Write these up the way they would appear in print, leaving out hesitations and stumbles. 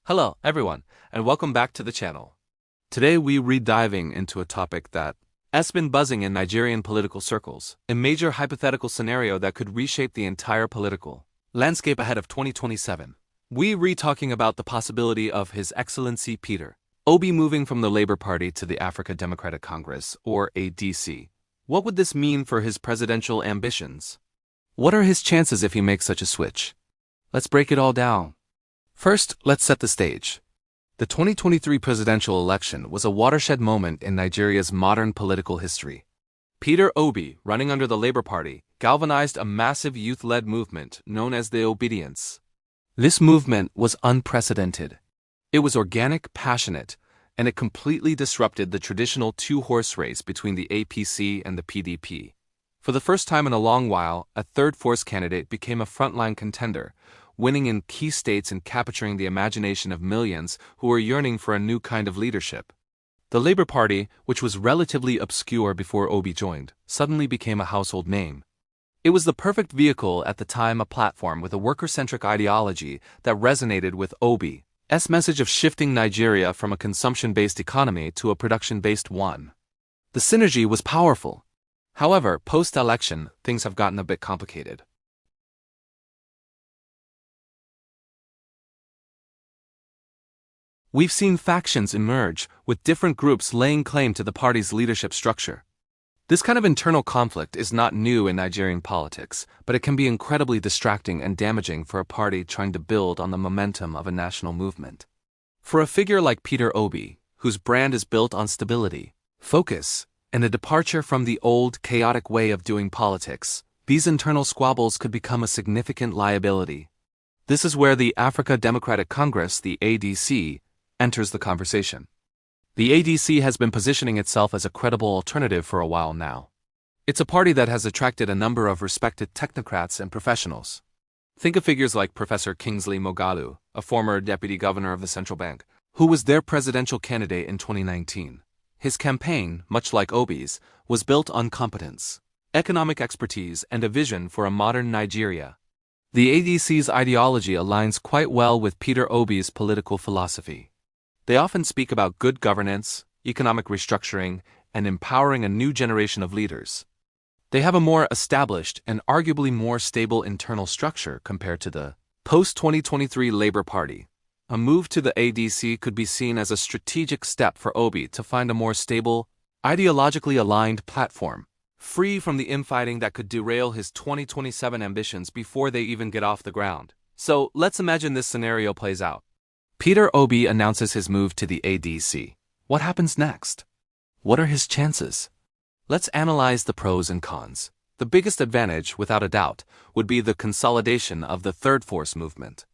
Hello, everyone, and welcome back to the channel. Today we re-diving into a topic that has been buzzing in Nigerian political circles, a major hypothetical scenario that could reshape the entire political landscape ahead of 2027. We re-talking about the possibility of His Excellency Pter Obi moving from the Labour Party to the Africa Democratic Congress, or ADC. What would this mean for his presidential ambitions? What are his chances if he makes such a switch? Let's break it all down. First, let's set the stage. The 2023 presidential election was a watershed moment in Nigeria's modern political history. Pter Obi, running under the Labour Party, galvanized a massive youth-led movement known as the Obedience. This movement was unprecedented. It was organic, passionate, and it completely disrupted the traditional two-horse race between the APC and the PDP. For the first time in a long while, a third-force candidate became a frontline contender, winning in key states and capturing the imagination of millions who were yearning for a new kind of leadership. The Labour Party, which was relatively obscure before Obi joined, suddenly became a household name. It was the perfect vehicle at the time, a platform with a worker-centric ideology that resonated with Obi's message of shifting Nigeria from a consumption-based economy to a production-based one. The synergy was powerful. However, post-election, things have gotten a bit complicated. We've seen factions emerge, with different groups laying claim to the party's leadership structure. This kind of internal conflict is not new in Nigerian politics, but it can be incredibly distracting and damaging for a party trying to build on the momentum of a national movement. For a figure like Pter Obi, whose brand is built on stability, focus, and a departure from the old, chaotic way of doing politics, these internal squabbles could become a significant liability. This is where the Africa Democratic Congress, the ADC, enters the conversation. The ADC has been positioning itself as a credible alternative for a while now. It's a party that has attracted a number of respected technocrats and professionals. Think of figures like Professor Kingsley Moghalu, a former deputy governor of the central bank, who was their presidential candidate in 2019. His campaign, much like Obi's, was built on competence, economic expertise, and a vision for a modern Nigeria. The ADC's ideology aligns quite well with Pter Obi's political philosophy. They often speak about good governance, economic restructuring, and empowering a new generation of leaders. They have a more established and arguably more stable internal structure compared to the post-2023 Labour Party. A move to the ADC could be seen as a strategic step for Obi to find a more stable, ideologically aligned platform, free from the infighting that could derail his 2027 ambitions before they even get off the ground. So let's imagine this scenario plays out. Pter Obi announces his move to the ADC. What happens next? What are his chances? Let's analyze the pros and cons. The biggest advantage, without a doubt, would be the consolidation of the third force movement.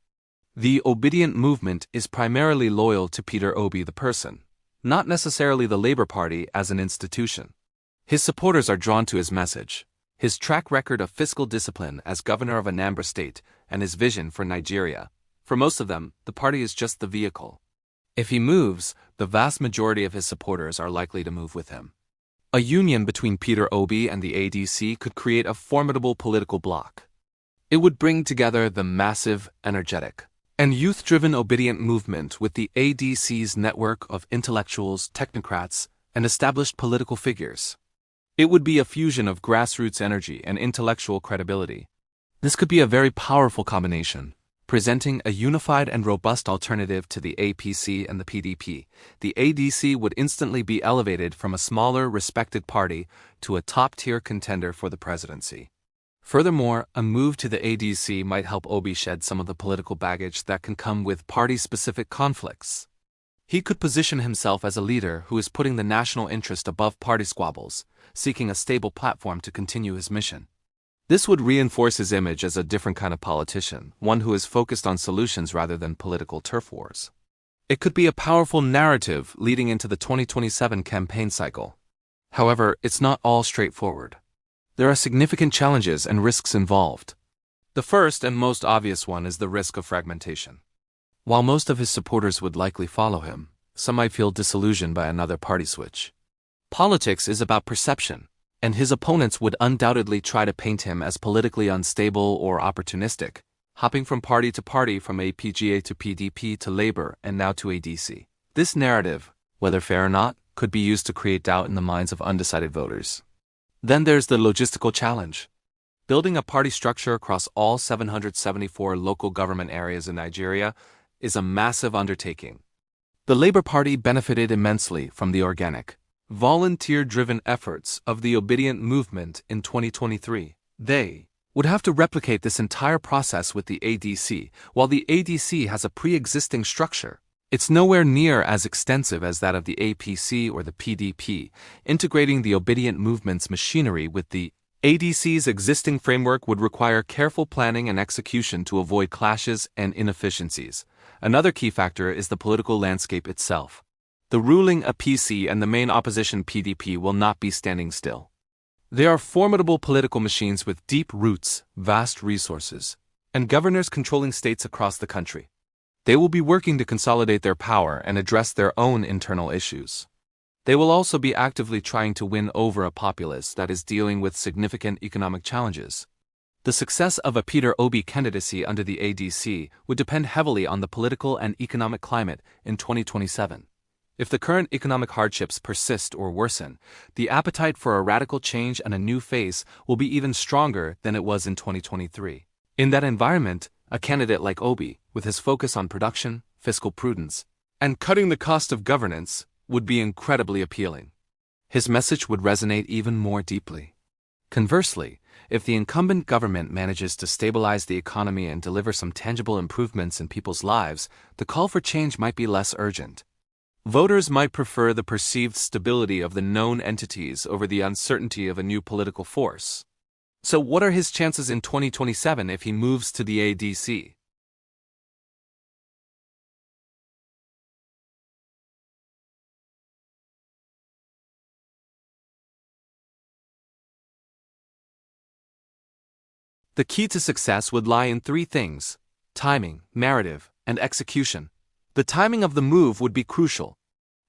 The obedient movement is primarily loyal to Pter Obi the person, not necessarily the Labour Party as an institution. His supporters are drawn to his message, his track record of fiscal discipline as governor of Anambra State, and his vision for Nigeria. For most of them, the party is just the vehicle. If he moves, the vast majority of his supporters are likely to move with him. A union between Pter Obi and the ADC could create a formidable political bloc. It would bring together the massive, energetic, and youth-driven obedient movement with the ADC's network of intellectuals, technocrats, and established political figures. It would be a fusion of grassroots energy and intellectual credibility. This could be a very powerful combination, presenting a unified and robust alternative to the APC and the PDP. The ADC would instantly be elevated from a smaller, respected party to a top-tier contender for the presidency. Furthermore, a move to the ADC might help Obi shed some of the political baggage that can come with party-specific conflicts. He could position himself as a leader who is putting the national interest above party squabbles, seeking a stable platform to continue his mission. This would reinforce his image as a different kind of politician, one who is focused on solutions rather than political turf wars. It could be a powerful narrative leading into the 2027 campaign cycle. However, it's not all straightforward. There are significant challenges and risks involved. The first and most obvious one is the risk of fragmentation. While most of his supporters would likely follow him, some might feel disillusioned by another party switch. Politics is about perception, and his opponents would undoubtedly try to paint him as politically unstable or opportunistic. hopping from party to party from APGA to PDP to Labour and now to ADC. This narrative, whether fair or not, could be used to create doubt in the minds of undecided voters. Then there's the logistical challenge. Building a party structure across all 774 local government areas in Nigeria is a massive undertaking. The Labour Party benefited immensely from the organic, volunteer-driven efforts of the obedient movement in 2023. They would have to replicate this entire process with the ADC, while the ADC has a pre-existing structure. It's nowhere near as extensive as that of the APC or the PDP. Integrating the obedient movement's machinery with the ADC's existing framework would require careful planning and execution to avoid clashes and inefficiencies. Another key factor is the political landscape itself. The ruling APC and the main opposition PDP will not be standing still. They are formidable political machines with deep roots, vast resources, and governors controlling states across the country. They will be working to consolidate their power and address their own internal issues. They will also be actively trying to win over a populace that is dealing with significant economic challenges. The success of a Pter Obi candidacy under the ADC would depend heavily on the political and economic climate in 2027. If the current economic hardships persist or worsen, the appetite for a radical change and a new face will be even stronger than it was in 2023. In that environment, a candidate like Obi, with his focus on production, fiscal prudence, and cutting the cost of governance, would be incredibly appealing. His message would resonate even more deeply. Conversely, if the incumbent government manages to stabilize the economy and deliver some tangible improvements in people's lives, the call for change might be less urgent. Voters might prefer the perceived stability of the known entities over the uncertainty of a new political force. So what are his chances in 2027 if he moves to the ADC? The key to success would lie in three things: timing, narrative, and execution. The timing of the move would be crucial.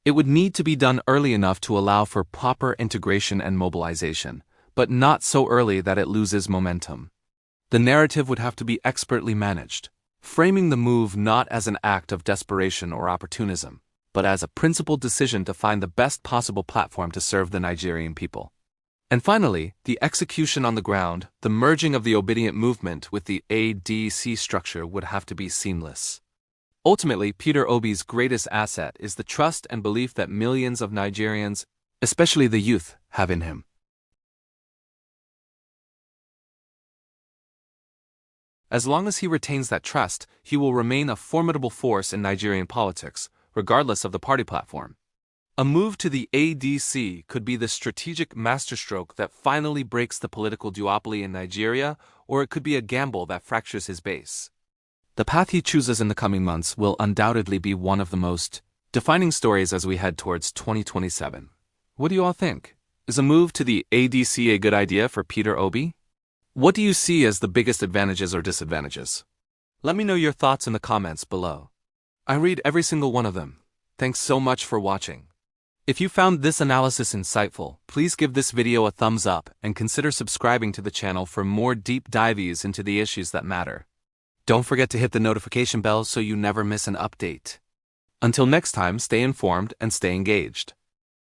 It would need to be done early enough to allow for proper integration and mobilization, but not so early that it loses momentum. The narrative would have to be expertly managed, framing the move not as an act of desperation or opportunism, but as a principled decision to find the best possible platform to serve the Nigerian people. And finally, the execution on the ground, the merging of the obedient movement with the ADC structure would have to be seamless. Ultimately, Pter Obi's greatest asset is the trust and belief that millions of Nigerians, especially the youth, have in him. As long as he retains that trust, he will remain a formidable force in Nigerian politics, regardless of the party platform. A move to the ADC could be the strategic masterstroke that finally breaks the political duopoly in Nigeria, or it could be a gamble that fractures his base. The path he chooses in the coming months will undoubtedly be one of the most defining stories as we head towards 2027. What do you all think? Is a move to the ADC a good idea for Pter Obi? What do you see as the biggest advantages or disadvantages? Let me know your thoughts in the comments below. I read every single one of them. Thanks so much for watching. If you found this analysis insightful, please give this video a thumbs up and consider subscribing to the channel for more deep dives into the issues that matter. Don't forget to hit the notification bell so you never miss an update. Until next time, stay informed and stay engaged.